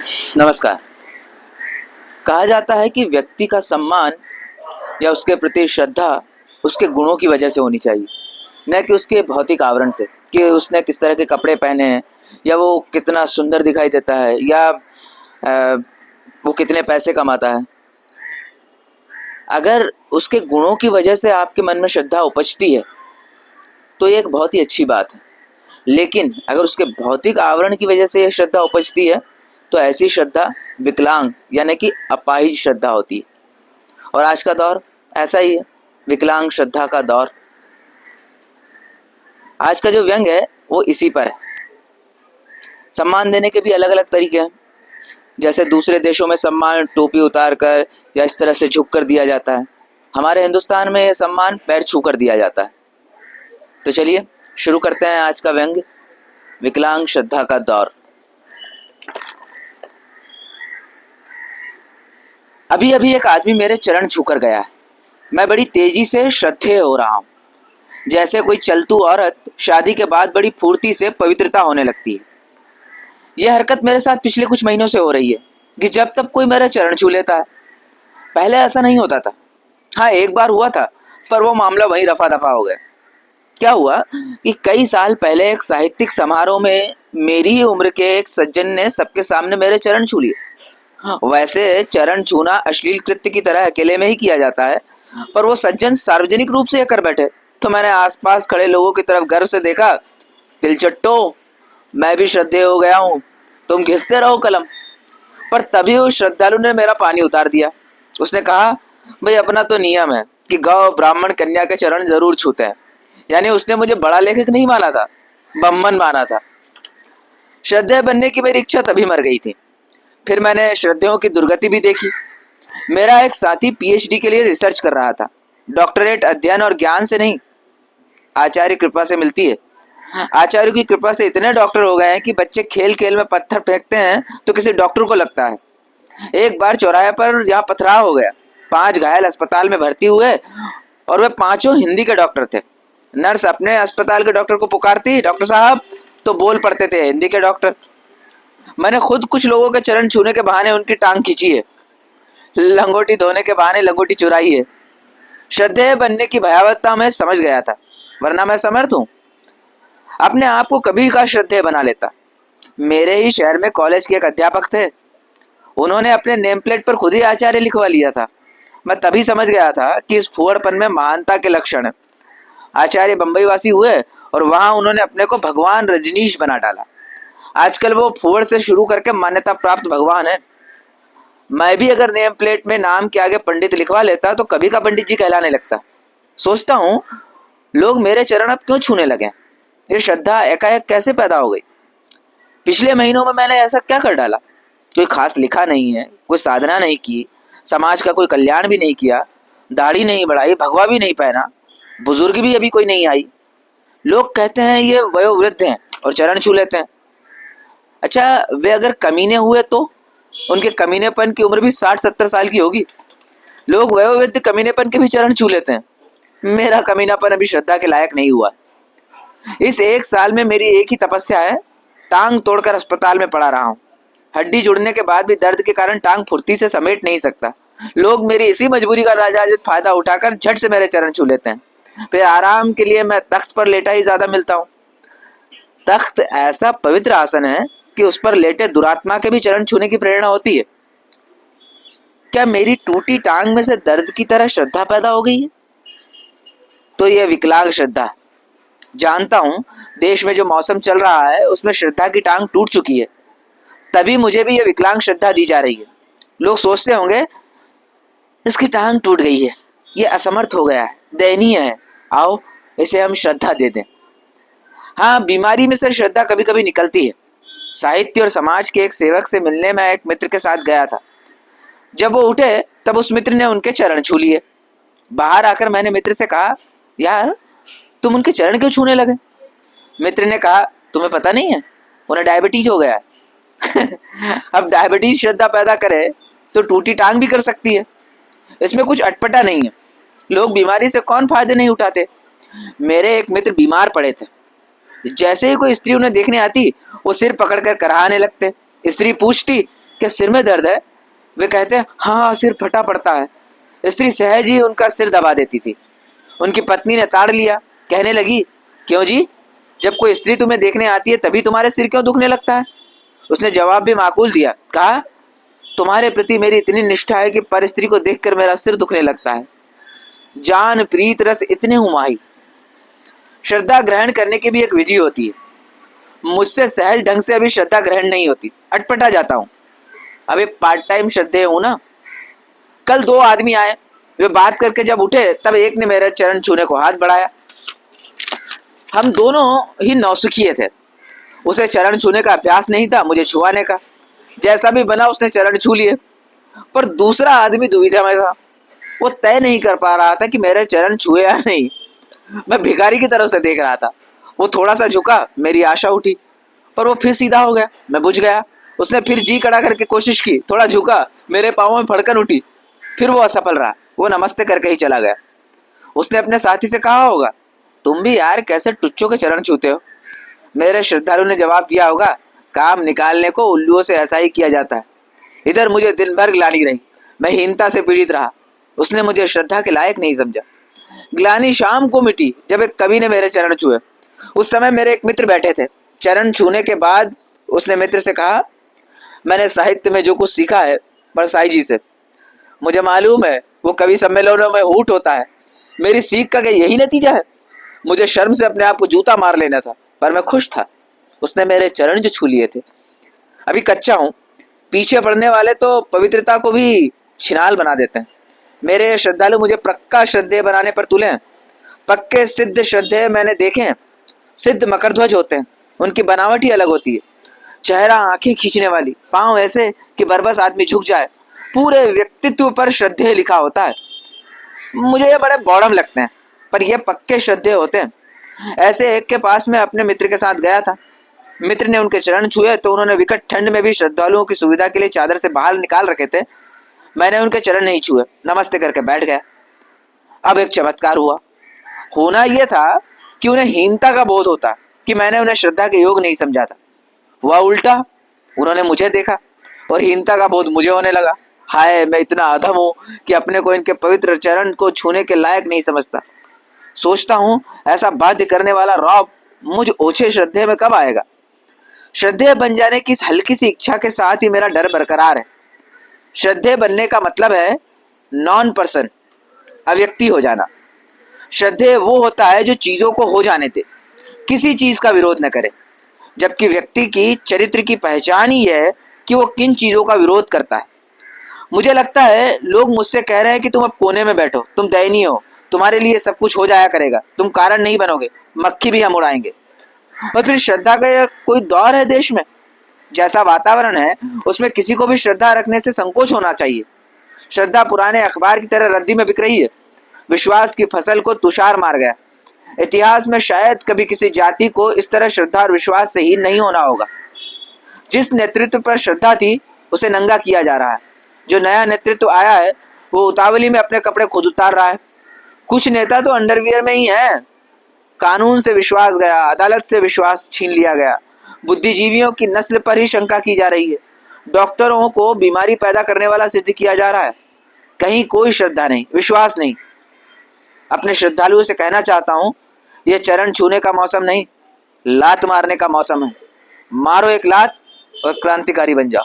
नमस्कार। कहा जाता है कि व्यक्ति का सम्मान या उसके प्रति श्रद्धा उसके गुणों की वजह से होनी चाहिए, न कि उसके भौतिक आवरण से, कि उसने किस तरह के कपड़े पहने हैं या वो कितना सुंदर दिखाई देता है या वो कितने पैसे कमाता है। अगर उसके गुणों की वजह से आपके मन में श्रद्धा उपजती है तो ये एक बहुत ही अच्छी बात है। लेकिन अगर उसके भौतिक आवरण की वजह से ये श्रद्धा उपजती है तो ऐसी श्रद्धा विकलांग यानी कि अपाहिज श्रद्धा होती है। और आज का दौर ऐसा ही है, विकलांग श्रद्धा का दौर। आज का जो व्यंग है वो इसी पर है। सम्मान देने के भी अलग अलग तरीके हैं। जैसे दूसरे देशों में सम्मान टोपी उतार कर या इस तरह से झुक कर दिया जाता है, हमारे हिंदुस्तान में यह सम्मान पैर छू कर दिया जाता है। तो चलिए शुरू करते हैं आज का व्यंग, विकलांग श्रद्धा का दौर। अभी अभी एक आदमी मेरे चरण छूकर गया है। मैं बड़ी तेजी से श्रद्धेय हो रहा हूं, जैसे कोई चलतू औरत शादी के बाद बड़ी फुर्ती से पवित्रता होने लगती है। यह हरकत मेरे साथ पिछले कुछ महीनों से हो रही है कि जब तब कोई मेरा चरण छू लेता है। पहले ऐसा नहीं होता था। हाँ, एक बार हुआ था, पर वो मामला वहीं रफा दफा हो गया। क्या हुआ कि कई साल पहले एक साहित्यिक समारोह में मेरी ही उम्र के एक सज्जन ने सबके सामने मेरे चरण छू लिए। वैसे चरण छूना अश्लील कृत्य की तरह अकेले में ही किया जाता है, पर वो सज्जन सार्वजनिक रूप से यह कर बैठे तो मैंने आसपास खड़े लोगों की तरफ गर्व से देखा। तिलचट्टो, मैं भी श्रद्धेय हो गया हूँ, तुम घिसते रहो कलम। पर तभी उस श्रद्धालु ने मेरा पानी उतार दिया। उसने कहा, भाई अपना तो नियम है कि गौ ब्राह्मण कन्या के चरण जरूर छूते हैं। यानी उसने मुझे बड़ा लेखक नहीं माना था, बम्मन माना था। श्रद्धेय बनने की मेरी इच्छा तभी मर गई थी। फिर मैंने श्रद्धेयों की दुर्गति भी देखी। मेरा एक साथी पीएचडी के लिए रिसर्च कर रहा था। डॉक्टरेट अध्ययन और ज्ञान से नहीं, आचार्य कृपा से मिलती है। आचार्य की कृपा से इतने डॉक्टर हो गए हैं कि बच्चे खेल खेल में पत्थर फेंकते हैं तो किसी डॉक्टर को लगता है। एक बार चौराहे पर यहाँ पथराव हो गया, 5 घायल अस्पताल में भर्ती हुए और वे 5 हिंदी के डॉक्टर थे। नर्स अपने अस्पताल के डॉक्टर को पुकारती, डॉक्टर साहब, तो बोल पड़ते थे हिंदी के डॉक्टर। मैंने खुद कुछ लोगों के चरण छूने के बहाने उनकी टांग खींची है, लंगोटी धोने के बहाने लंगोटी चुराई है। श्रद्धेय बनने की भयावहता मैं समझ गया था, वरना मैं समर्थ हूं। अपने आप को कभी का श्रद्धेय बना लेता। मेरे ही शहर में कॉलेज के एक अध्यापक थे, उन्होंने अपने नेम प्लेट पर खुद ही आचार्य लिखवा लिया था। मैं तभी समझ गया था कि इस फुहड़पन में महानता के लक्षण है। आचार्य बंबई वासी हुए और वहां उन्होंने अपने को भगवान रजनीश बना डाला। आजकल वो फुहड़ से शुरू करके मान्यता प्राप्त भगवान है। मैं भी अगर नेम प्लेट में नाम के आगे पंडित लिखवा लेता तो कभी का पंडित जी कहलाने लगता। सोचता हूँ लोग मेरे चरण अब क्यों छूने लगे, ये श्रद्धा एकाएक कैसे पैदा हो गई। पिछले महीनों में मैंने ऐसा क्या कर डाला? कोई खास लिखा नहीं है, कोई साधना नहीं की, समाज का कोई कल्याण भी नहीं किया, दाढ़ी नहीं बढ़ाई, भगवा भी नहीं पहना, बुजुर्ग भी अभी कोई नहीं आई। लोग कहते हैं ये वयोवृद्ध हैं और चरण छू लेते हैं। अच्छा, वे अगर कमीने हुए तो उनके कमीनेपन की उम्र भी 60-70 साल की होगी। लोग वयोवृद्ध कमीनेपन के भी चरण छू लेते हैं। मेरा कमीनापन अभी श्रद्धा के लायक नहीं हुआ। इस 1 साल में मेरी एक ही तपस्या है, टांग तोड़कर अस्पताल में पड़ा रहा हूँ। हड्डी जुड़ने के बाद भी दर्द के कारण टांग फुर्ती से समेट नहीं सकता। लोग मेरी इसी मजबूरी का नाजायज फायदा उठाकर झट से मेरे चरण छू लेते हैं। फिर आराम के लिए मैं तख्त पर लेटा ही ज्यादा मिलता हूँ। तख्त ऐसा पवित्र आसन है कि उस पर लेटे दुरात्मा के भी चरण छूने की प्रेरणा होती है। क्या मेरी टूटी टांग में से दर्द की तरह श्रद्धा पैदा हो गई है? तो यह विकलांग श्रद्धा। जानता हूं देश में जो मौसम चल रहा है उसमें श्रद्धा की टांग टूट चुकी है, तभी मुझे भी यह विकलांग श्रद्धा दी जा रही है। लोग सोचते होंगे इसकी टांग टूट गई है, ये असमर्थ हो गया है, दयनीय है, आओ इसे हम श्रद्धा दे दें। हाँ, बीमारी में से श्रद्धा कभी कभी निकलती है। साहित्य और समाज के एक सेवक से मिलने में एक मित्र के साथ गया था। जब वो उठे तब उस मित्र ने उनके चरण छू लिए। बाहर आकर मैंने मित्र से कहा, यार तुम उनके चरण क्यों छूने लगे? मित्र ने कहा, तुम्हें पता नहीं है, उन्हें डायबिटीज हो गया है। अब डायबिटीज श्रद्धा पैदा करे तो टूटी टांग भी कर सकती है। इसमें कुछ अटपटा नहीं है। लोग बीमारी से कौन फायदे नहीं उठाते। मेरे एक मित्र बीमार पड़े थे। जैसे ही कोई स्त्री उन्हें देखने आती वो सिर पकड़कर कराहने लगते। स्त्री पूछती, क्या सिर में दर्द है? वे कहते हैं, हाँ सिर फटा पड़ता है। स्त्री सहज ही उनका सिर दबा देती थी। उनकी पत्नी ने ताड़ लिया, कहने लगी, क्यों जी, जब कोई स्त्री तुम्हें देखने आती है तभी तुम्हारे सिर क्यों दुखने लगता है? उसने जवाब भी माकूल दिया, कहा, तुम्हारे प्रति मेरी इतनी निष्ठा है कि पर स्त्री को देखकर मेरा सिर दुखने लगता है। जान प्रीत रस इतने हुमाही। श्रद्धा ग्रहण करने की भी एक विधि होती है। मुझसे सहज ढंग से अभी श्रद्धा ग्रहण नहीं होती, अटपटा जाता हूँ। अभी पार्ट टाइम श्रद्धेय हूं ना। कल 2 आदमी आए, वे बात करके जब उठे तब एक ने मेरे चरण छूने को हाथ बढ़ाया। हम दोनों ही नौसिखिए थे। उसे चरण छूने का अभ्यास नहीं था, मुझे छुआने का। जैसा भी बना उसने चरण छू लिए। पर दूसरा आदमी दुविधा में था। वो तय नहीं कर पा रहा था कि मेरे चरण छुए या नहीं। मैं भिखारी की तरह उसे देख रहा था। वो थोड़ा सा झुका, मेरी आशा उठी, पर वो फिर सीधा हो गया, मैं बुझ गया। उसने फिर जी कड़ा करके कोशिश की, थोड़ा झुका, मेरे पाँव में फड़कन उठी, फिर वो असफल रहा। वो नमस्ते करके ही चला गया। उसने अपने साथी से कहा होगा, तुम भी यार कैसे टुच्चों के चरण छूते हो? मेरे श्रद्धालु ने जवाब दिया होगा, काम निकालने को उल्लुओं से ऐसा ही किया जाता है। इधर मुझे दिन भर ग्लानि रही, मैं हीनता से पीड़ित रहा। उसने मुझे श्रद्धा के लायक नहीं समझा। ग्लानि शाम को मिटी जब एक कवि ने मेरे चरण छुए। उस समय मेरे एक मित्र बैठे थे। चरण छूने के बाद उसने मित्र से कहा, मैंने साहित्य में जो कुछ सीखा है परसाई जी से। मुझे मालूम है वो कवि सम्मेलनों में हूट होता है। मेरी सीख का क्या यही नतीजा है? मुझे शर्म से अपने आप को जूता मार लेना था, पर मैं खुश था। उसने मेरे चरण जो छू लिए थे। अभी कच्चा हूँ, पीछे पड़ने वाले तो पवित्रता को भी छिनाल बना देते हैं। मेरे श्रद्धालु मुझे पक्का श्रद्धेय बनाने पर तुले हैं। पक्के सिद्ध श्रद्धेय मैंने देखे हैं। सिद्ध मकरध्वज होते हैं, उनकी बनावट ही अलग होती है। चेहरा आंखें खींचने वाली, पांव ऐसे कि बरबस आदमी झुक जाए, पूरे व्यक्तित्व पर श्रद्धेय लिखा होता है। मुझे ये बड़े बौड़म लगते हैं, पर ये पक्के श्रद्धेय होते हैं। ऐसे एक के पास मैं अपने मित्र के साथ गया था। मित्र ने उनके चरण छुए तो उन्होंने विकट ठंड में भी श्रद्धालुओं की सुविधा के लिए चादर से बाहर निकाल रखे थे। मैंने उनके चरण नहीं छुए, नमस्ते करके बैठ गया। अब एक चमत्कार हुआ। होना यह था कि उन्हें हीनता का बोध होता कि मैंने उन्हें श्रद्धा के योग नहीं समझा था। वह उल्टा, उन्होंने मुझे देखा और हीनता का बोध मुझे होने लगा। हाय, मैं इतना अधम हूं कि अपने को इनके पवित्र चरण को छूने के लायक नहीं समझता। सोचता हूं ऐसा बाध्य करने वाला रौब मुझ ओछे श्रद्धेय में कब आएगा। श्रद्धेय बन जाने की इस हल्की सी इच्छा के साथ ही मेरा डर बरकरार है। श्रद्धेय बनने का मतलब है नॉन पर्सन, अव्यक्ति हो जाना। श्रद्धेय वो होता है जो चीजों को हो जाने दे, किसी चीज का विरोध न करे। जबकि व्यक्ति की चरित्र की पहचान ही है कि वो किन चीजों का विरोध करता है। मुझे लगता है लोग मुझसे कह रहे हैं कि तुम अब कोने में बैठो, तुम दयनीय हो, तुम्हारे लिए सब कुछ हो जाया करेगा, तुम कारण नहीं बनोगे, मक्खी भी हम उड़ाएंगे। और फिर श्रद्धा का यह कोई दौर है देश में? जैसा वातावरण है उसमें किसी को भी श्रद्धा रखने से संकोच होना चाहिए। श्रद्धा पुराने अखबार की तरह रद्दी में बिक रही है। विश्वास की फसल को तुषार मार गया। इतिहास में शायद कभी किसी जाति को इस तरह श्रद्धा और विश्वास से ही नहीं होना होगा। जिस नेतृत्व पर श्रद्धा थी उसे नंगा किया जा रहा है। जो नया नेतृत्व आया है वो उतावली में अपने कपड़े खुद उतार रहा है। कुछ नेता तो अंडरवियर में ही हैं। कानून से विश्वास गया, अदालत से विश्वास छीन लिया गया। बुद्धिजीवियों की नस्ल पर ही शंका की जा रही है। डॉक्टरों को बीमारी पैदा करने वाला सिद्ध किया जा रहा है। कहीं कोई श्रद्धा नहीं, विश्वास नहीं। अपने श्रद्धालुओं से कहना चाहता हूं, यह चरण छूने का मौसम नहीं, लात मारने का मौसम है। मारो एक लात और क्रांतिकारी बन जाओ।